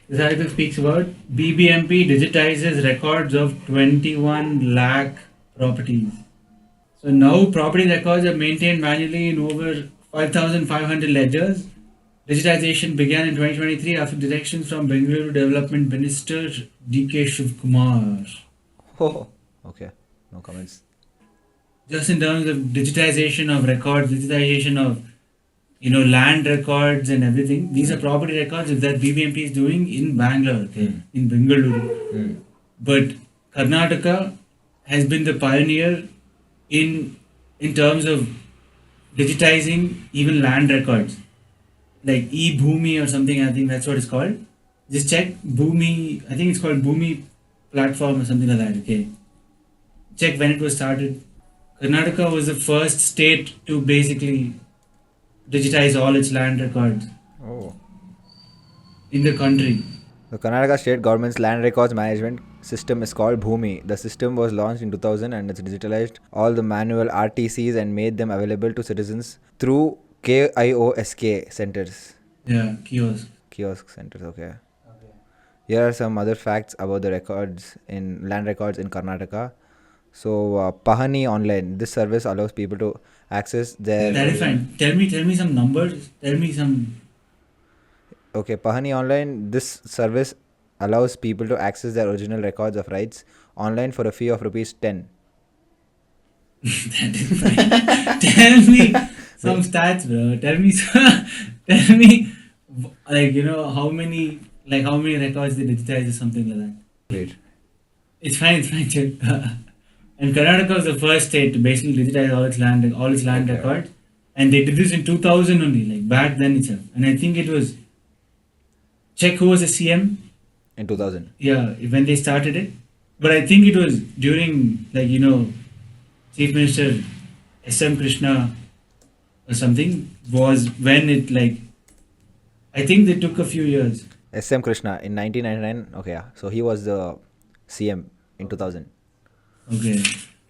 This article speaks about BBMP digitizes records of 21 lakh properties. So now property records are maintained manually in over 5,500 ledgers. Digitization began in 2023 after directions from Bengaluru Development Minister D.K. Shivkumar. Oh, okay. No comments. Just in terms of digitization of records, digitization of land records and everything. These are property records that BBMP is doing in Bangalore, okay, in Bengaluru. But Karnataka has been the pioneer in terms of digitizing even land records, like e-Bhumi or something. I think that's what it's called. Just check Bhumi. I think it's called Bhumi platform or something like that. Okay, check when it was started. Karnataka was the first state to basically digitize all its land records Oh. in the country. The Karnataka state government's land records management system is called Bhumi. The system was launched in 2000 and it's digitalized all the manual RTCs and made them available to citizens through KIOSK centers. Yeah, Kiosk centers, okay. Here are some other facts about the land records in Karnataka. So, Pahani Online. This service allows people to access their. That is fine. Tell me some numbers. Tell me some. Okay, Pahani Online. This service allows people to access their original records of rights online for a fee of rupees 10. That is fine. Tell me some stats, bro. Tell me, how many records they digitize or something like that. Great. It's fine. Chill. And Karnataka was the first state to basically digitize all its land Okay. records, and they did this in 2000 only, like back then itself. And I think it was. Check who was the CM. In 2000. Yeah, when they started it, but I think it was during Chief Minister S.M. Krishna or something was when it I think they took a few years. SM Krishna in 1999. Okay, yeah. So he was the CM in 2000. Okay,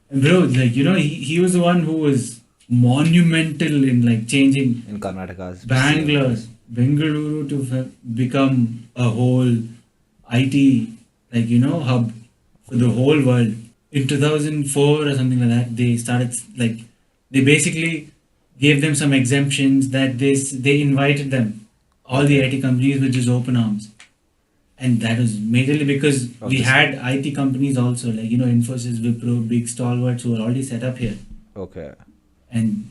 and bro, he was the one who was monumental in changing In Karnataka's Bengaluru to become a whole IT hub for the whole world. In 2004 or something like that, they started they basically gave them some exemptions that they invited them, all the IT companies with just open arms, and that was majorly because we had IT companies also Infosys, Wipro, big stalwarts who were already set up here. Okay.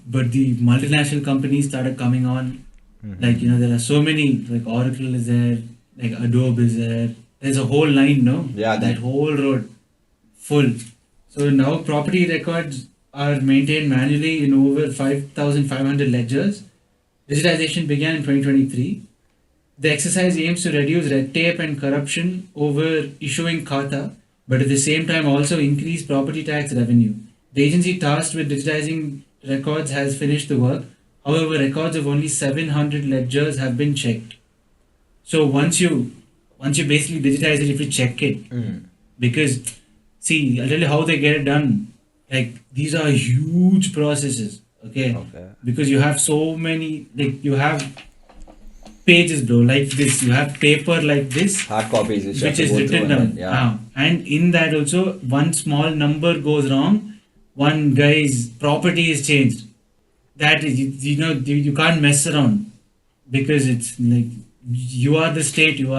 But the multinational companies started coming on. There are so many, Oracle is there, Adobe is there. There's a whole line, no? Yeah, that whole road full. So now property records are maintained manually in over 5,500 ledgers. Digitization began in 2023. The exercise aims to reduce red tape and corruption over issuing khata, but at the same time also increase property tax revenue. The agency tasked with digitizing records has finished the work. However, records of only 700 ledgers have been checked. So once you basically digitize it, if you check it, because see, I'll tell you how they get it done. These are huge processes, okay? Because you have so many, you have pages, bro, like this. You have paper like this, hard copies, which is written down. And in that also, one small number goes wrong, one guy's property is changed. That is, you can't mess around, because it's you are the state, you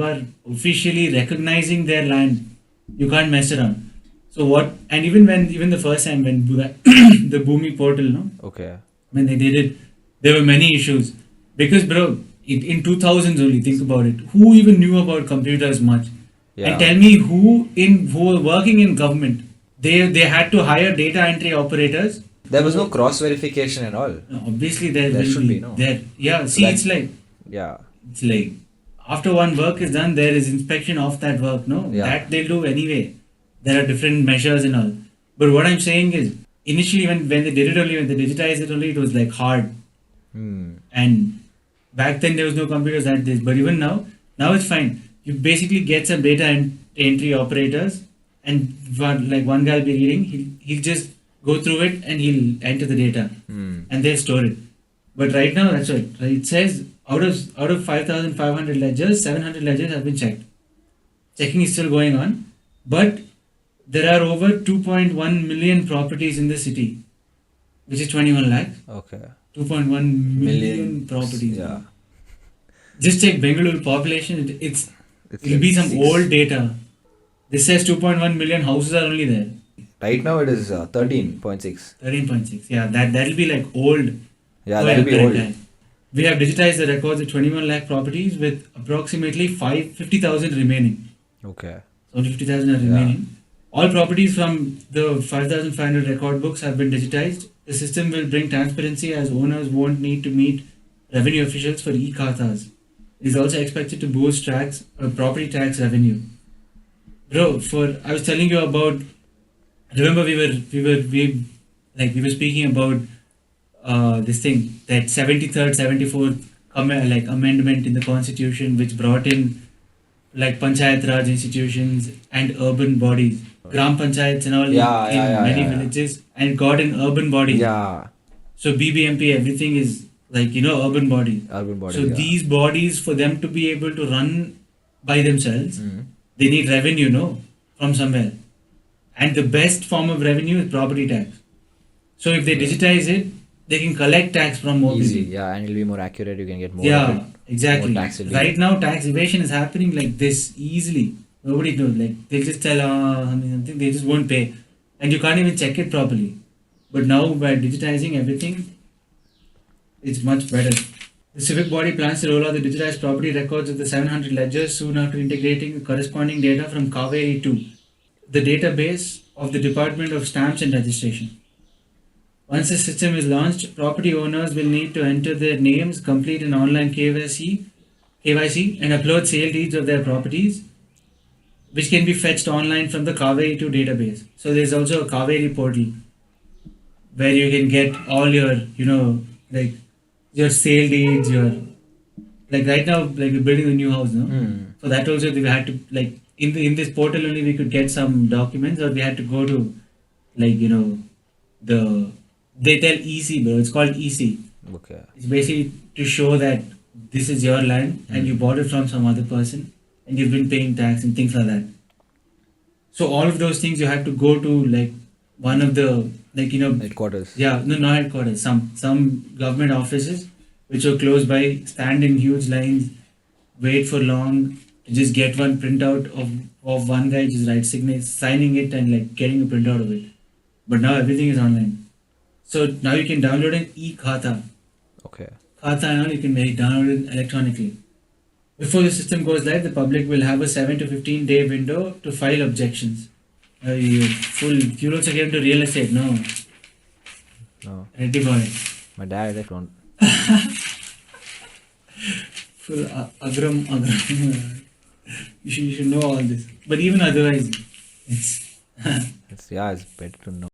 are officially recognizing their land. You can't mess around. So what? And even the first time when the Bhumi portal, no? Okay. When they did it, there were many issues, because bro, in 2000s only, think about it. Who even knew about computers much? Yeah. And tell me who were working in government? They had to hire data entry operators. There was no cross verification and all. No, obviously there should be, no? Yeah, see, it's like after one work is done, there is inspection of that work. No, that they'll do anyway. There are different measures and all. But what I'm saying is, initially when they did it only, when they digitized it only, it was hard. And back then there was no computers like this. But even now it's fine. You basically get some data entry operators, and one guy will be reading. He'll just go through it and he'll enter the data, and they'll store it. But right now, that's what it says. out of 5,500 ledgers, 700 ledgers have been checked. Checking is still going on, but there are over 2.1 million properties in the city, which is 21 lakh. Okay. 2.1 million properties. Yeah. Just check Bengaluru population. It's It'll like be some 6. old data. This says 2.1 million houses are only there. Right now it is 13.6. 13.6. Yeah, that'll be like old. Yeah, Oh, that'll be correct, old. correct. We have digitized the records of 21 lakh properties with approximately 50,000 remaining. Okay. So only 50,000 are remaining. All properties from the 5,500 record books have been digitized. The system will bring transparency as owners won't need to meet revenue officials for e-khatas. It is also expected to boost property tax revenue. Bro, I was telling you about. Remember, we were speaking about this thing, that 73rd, 74th amendment in the constitution, which brought in like panchayat raj institutions and urban bodies, gram panchayats and all in many villages, and got an urban body. Yeah. So BBMP, everything is like urban bodies. Urban bodies. So these bodies, for them to be able to run by themselves, they need revenue, from somewhere. And the best form of revenue is property tax. So if they digitize it, they can collect tax from more Easy. people. Yeah, and it'll be more accurate. You can get more. Yeah, exactly. More tax relief. Right now, tax evasion is happening like this easily. Nobody knows. Like they'll just tell something, they just won't pay, and you can't even check it properly. But now by digitizing everything, it's much better. The civic body plans to roll out the digitized property records of the 700 ledgers soon after integrating the corresponding data from Kaveri 2, the database of the Department of Stamps and Registration. Once the system is launched, property owners will need to enter their names, complete an online KYC, and upload sale deeds of their properties, which can be fetched online from the Kaveri 2 database. So there's also a Kaveri portal where you can get all your, like your sale deeds, like right now, like we're building a new house, no? So that also we had to in this portal only we could get some documents, or we had to go to they tell EC, bro. It's called EC. Okay. It's basically to show that this is your land and you bought it from some other person and you've been paying tax and things like that. So all of those things you had to go to one of the headquarters. Yeah, no, not headquarters. Some government offices which are close by, stand in huge lines, wait for long to just get one printout of one guy just signing it and getting a printout of it. But now everything is online. So now you can download an e-khata. Okay. Khata and all you can download it electronically. Before the system goes live, the public will have a 7 to 15 day window to file objections. You also get into real estate, no? No. Ready boy. My dad is don't. Full agram. You should know all this. But even otherwise, it's It's better to know.